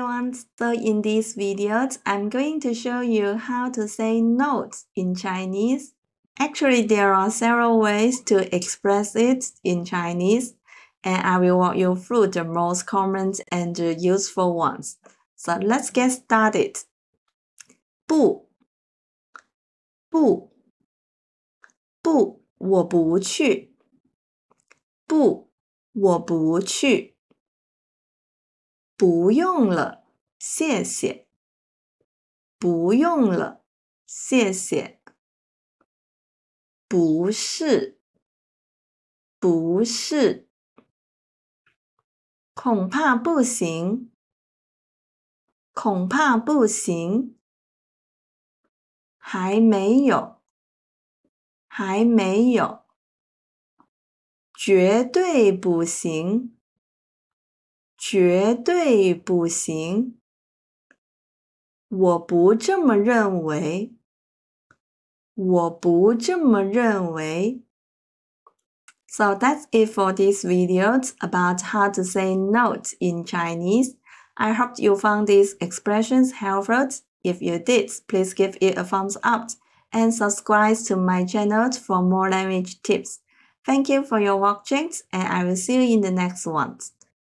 everyone, so in this video, I'm going to show you how to say notes in Chinese. Actually, there are several ways to express it in Chinese, and I will walk you through the most common and useful ones. So let's get started. 不，不，不，我不去。不，我不去。不用了，谢谢。不用了，谢谢。不是，不是。恐怕不行，恐怕不行。还没有，还没有。绝对不行，绝对不行。我不这么认为，我不这么认为。So that's it for this video about how to say note in Chinese. I hope you found these expressions helpful. If you did, please give it a thumbs up and subscribe to my channel for more language tips. Thank you for your watching, and I will see you in the next one.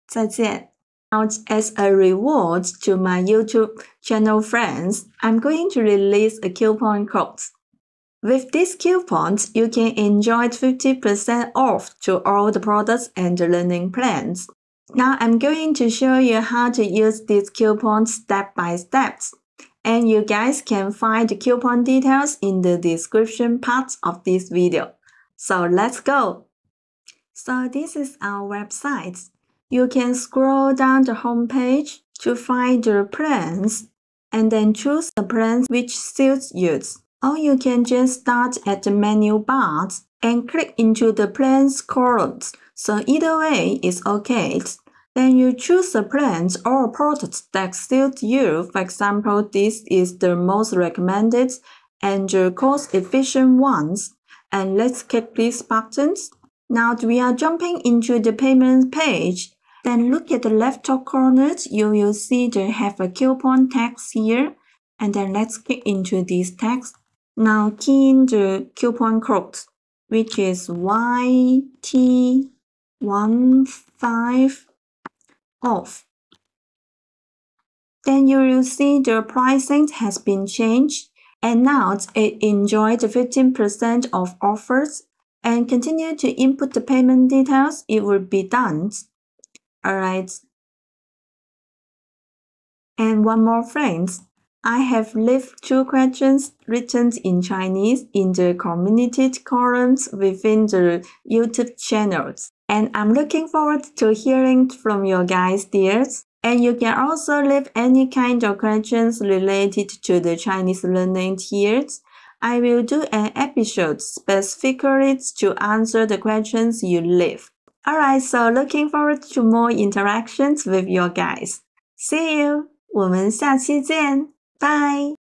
再见. As a reward to my YouTube channel friends, I'm going to release a coupon code. With this coupon, you can enjoy 50% off to all the products and the learning plans. Now I'm going to show you how to use this coupon step by step. And you guys can find the coupon details in the description part of this video. So let's go! So this is our website. You can scroll down the home page to find the plans and then choose the plan which suits you. Or you can just start at the menu bar and click into the plans columns. So either way is okay. Then you choose a plan or product that suits you. For example, this is the most recommended and the cost-efficient ones. And let's click these buttons. Now we are jumping into the payment page. Then look at the left top corner. You will see they have a coupon text here. And then let's click into this text. Now key in the coupon code, which is YT15 off. Then you will see the pricing has been changed, and now it enjoys the 15% of offers. And continue to input the payment details, it will be done. Alright. And one more, friends. I have left 2 questions written in Chinese in the community columns within the YouTube channels. And I'm looking forward to hearing from you guys there. And you can also leave any kind of questions related to the Chinese learning here. I will do an episode specifically to answer the questions you leave. Alright, so looking forward to more interactions with you guys. See you! 我们下期见! Bye!